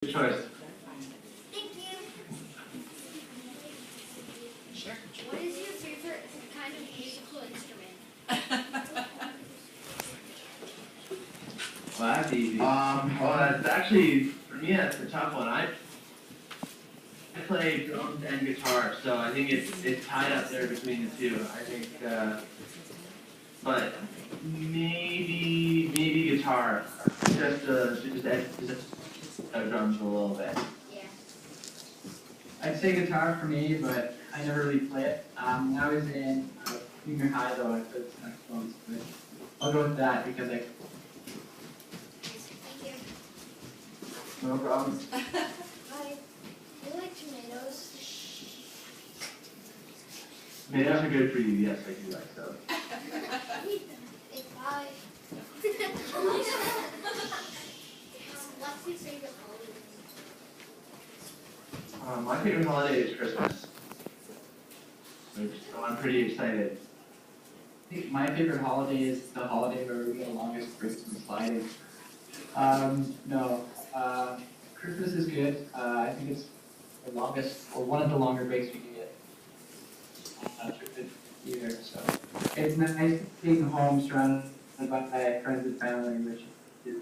Good choice. Thank you. Sure. What is your favorite kind of musical instrument? Well, that's easy. Well, it's actually, for me, that's a tough one. I play drums and guitar, so I think it's tied up there between the two. I think, but maybe guitar, just drums a little bit. Yeah. I'd say guitar for me, but I never really play it. When I was in junior high, though, I played saxophones, but I'll go with that because Thank you. No problem. Hi. You like tomatoes? Tomatoes are good for you. Yes, I do like those. Hey, bye. What's your favorite holiday? My favorite holiday is Christmas. So I'm pretty excited. I think my favorite holiday is the holiday where we get the longest breaks from sliding. No, Christmas is good. I think it's the longest, or one of the longer breaks we can get through the year. So it's nice being home surrounded by friends and family, which is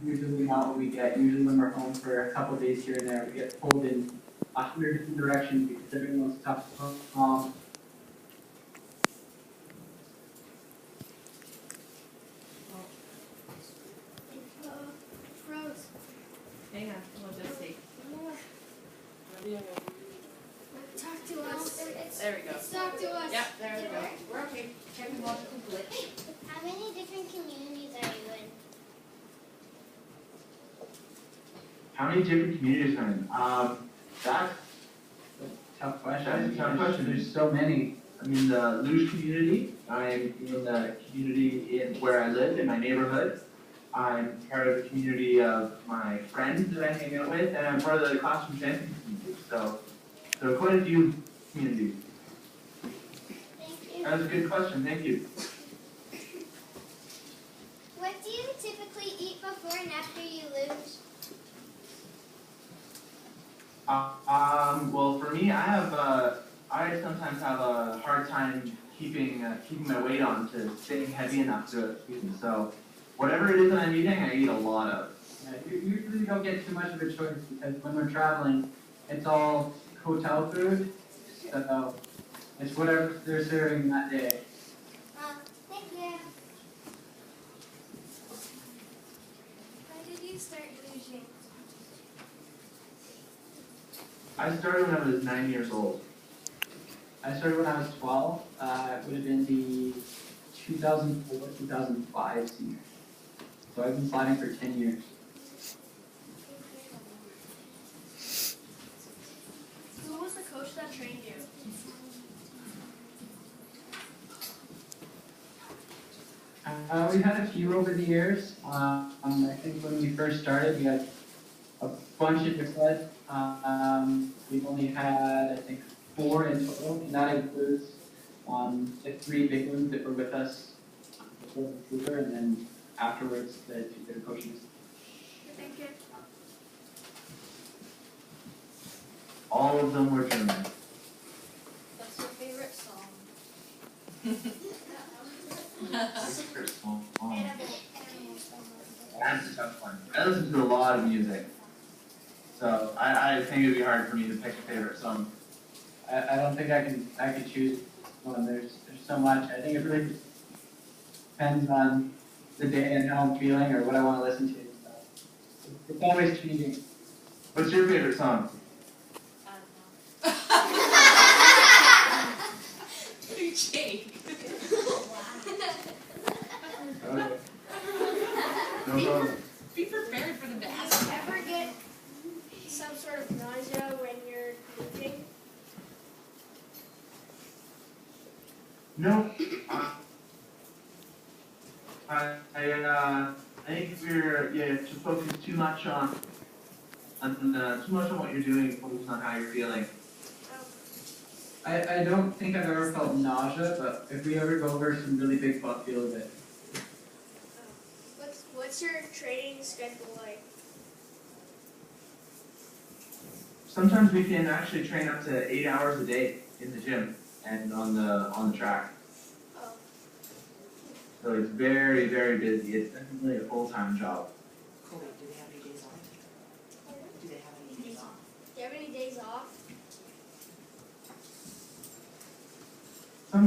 usually not what we get. Usually when we're home for a couple of days here and there, we get pulled in 100 different directions because everyone's tough. Froze. Hang on, we'll just see. Talk to us. There we go. Talk to us. Yep, there we go. We're okay. Technological glitch. How many different communities are you in? How many different communities are in? That's Tough question. That's a tough question. There's so many. I'm in the Luge community. I'm in the community in where I live, in my neighborhood. I'm part of the community of my friends that I hang out with, and I'm part of the classroom dancing community. So quite a few communities. Thank you. That was a good question. Thank you. What do you typically eat before and after you lose? Well, for me, I sometimes have a hard time keeping my weight on to staying heavy enough to eat. So whatever it is that I'm eating, I eat a lot of. Yeah, you usually don't get too much of a choice because when we're traveling, it's all hotel food, so it's whatever they're serving that day. Thank you. When did you start losing? I started when I was 9 years old. I started when I was 12. It would have been the 2004-2005 season. So I've been sliding for 10 years. Who was the coach that trained you? We had a few over the years. I think when we first started, we had a bunch of different. We've only had, I think, 4 in total, and that includes the 3 big ones that were with us before Vancouver, and then afterwards the 2 that are coaching us. Thank you. All of them were German. What's your favorite song? That's a tough one. I listen to a lot of music. So I think it would be hard for me to pick a favorite song. I don't think I could choose one. There's so much. I think it really depends on the day and how I'm feeling or what I want to listen to. So it's always changing. What's your favorite song? Jake. Okay. No problem. Be prepared for them to ask. Ever get some sort of nausea when you're moving? No. I think you have to focus too much on what you're doing, focus on how you're feeling. I don't think I've ever felt nausea, but if we ever go over some really big butt, feel of it. What's your training schedule like? sometimes we can actually train up to 8 hours a day in the gym and on the track. Oh. So it's very, very busy. It's definitely a full-time job. Cool. Do they have any days off? Do they have any days off? Do you have any days off? A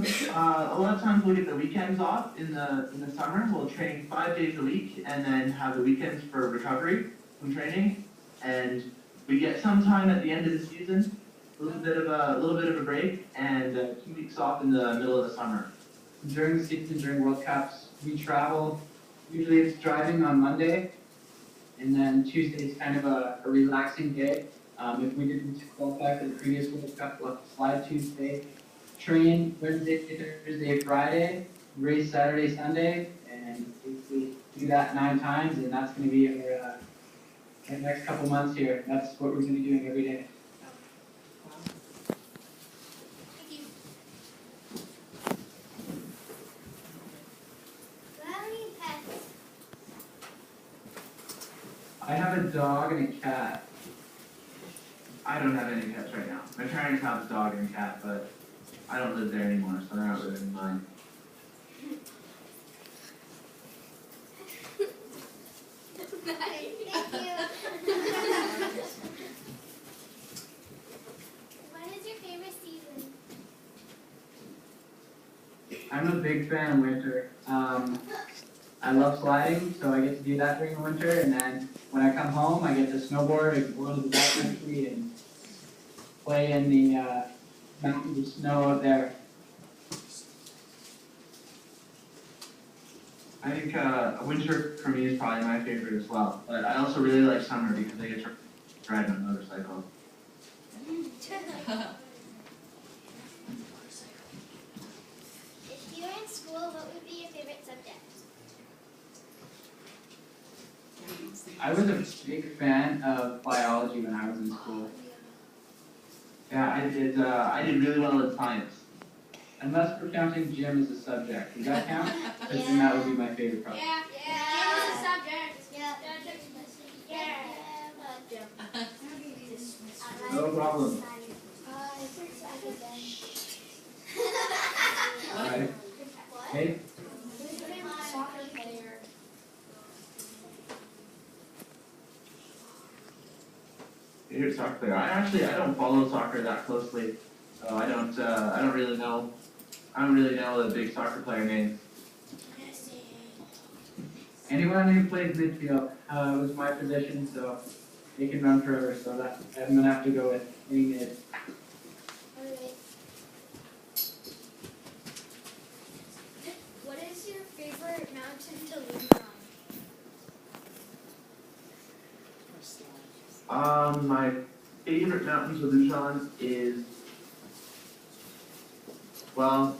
lot of times we'll get the weekends off in the summer. We'll train 5 days a week and then have the weekends for recovery from training. And we get some time at the end of the season, a little bit of a break, and 2 weeks off in the middle of the summer. During the season, during World Cups, we travel. Usually it's driving on Monday, and then Tuesday is kind of a relaxing day. If we didn't qualify for the previous World Cup, we'll have to fly Tuesday, train Wednesday, Thursday, Friday, race Saturday, Sunday, and basically do that 9 times, and that's going to be our next couple months here. That's what we're going to be doing every day. Thank you. Do you have any pets? I have a dog and a cat. I don't have any pets right now. My parents have a dog and a cat, but I don't live there anymore, so they're not living in mine. Thank you. What is your favorite season? I'm a big fan of winter. I love sliding, so I get to do that during the winter, and then when I come home, I get to snowboard and go to the backcountry and play in the mountains of snow out there. I think winter for me is probably my favorite as well. But I also really like summer because I get to ride my motorcycle. If you were in school, what would be your favorite subject? I was a big fan of biology when I was in school. Yeah, I did really well in science. Unless we're counting gym as a subject. Does that count? Because then that would be my favorite probably. Yeah. Gym is a subject. Yeah. No problem. Alright. Okay. Soccer player. Favorite soccer player? I don't follow soccer that closely, so I don't really know the big soccer player names. Anyone who plays midfield was my position, so they can run forever. So that I'm gonna have to go with any mid. Alright. What is your favorite mountain to live on? My favorite mountain to luge on is, well,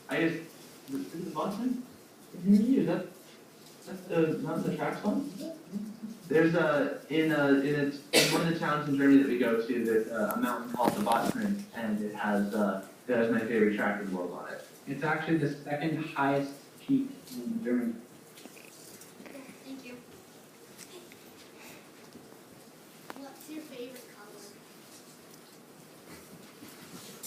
I guess, is it Boston? That's the tracks one? There's in one of the towns in Germany that we go to, there's a mountain called the Boston, and it has my favorite track in the world on it. It's actually the second highest peak in Germany. Thank you. What's your favorite color?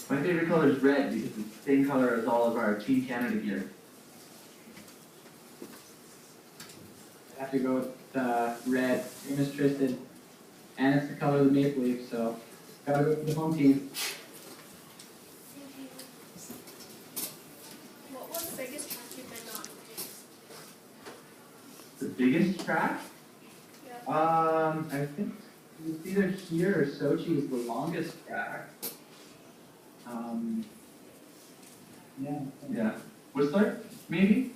My favorite color is red because it's the same color as all of our Team Canada gear. I have to go with red, same as Tristan, and it's the color of the maple leaf, so gotta go for the home team. Thank you. What was the biggest track you've been on? The biggest track? Yeah. I think it's either here or Sochi is the longest track. Yeah. Yeah. Whistler, maybe?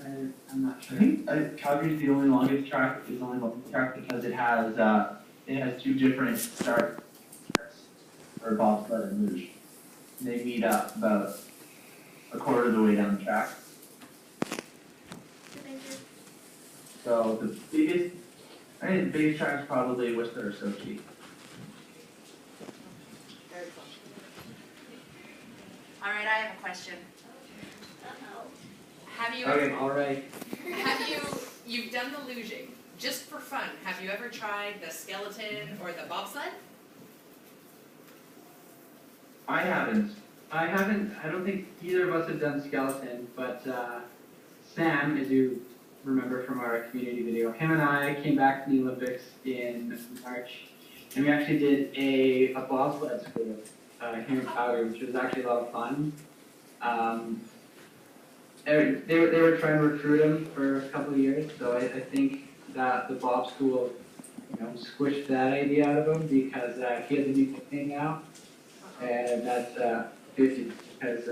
I'm not I sure. think Calgary's the only longest track. It's the only longest track because it has 2 different starts for bobsled and luge. And they meet up about a quarter of the way down the track. Thank you. So I think the biggest track is probably Whistler or Sochi. Very cool. All right, I have a question. Uh-oh. Have you, Okay. All right. you've done the luging. just for fun, have you ever tried the skeleton or the bobsled? I haven't. I don't think either of us have done skeleton, but Sam, as you remember from our community video, him and I came back from the Olympics in March, and we actually did a bobsled school here in Calgary, which was actually a lot of fun. They were trying to recruit him for a couple of years, so I think that the Bob School, squished that idea out of him because he has a new nickname now, and that's 50 because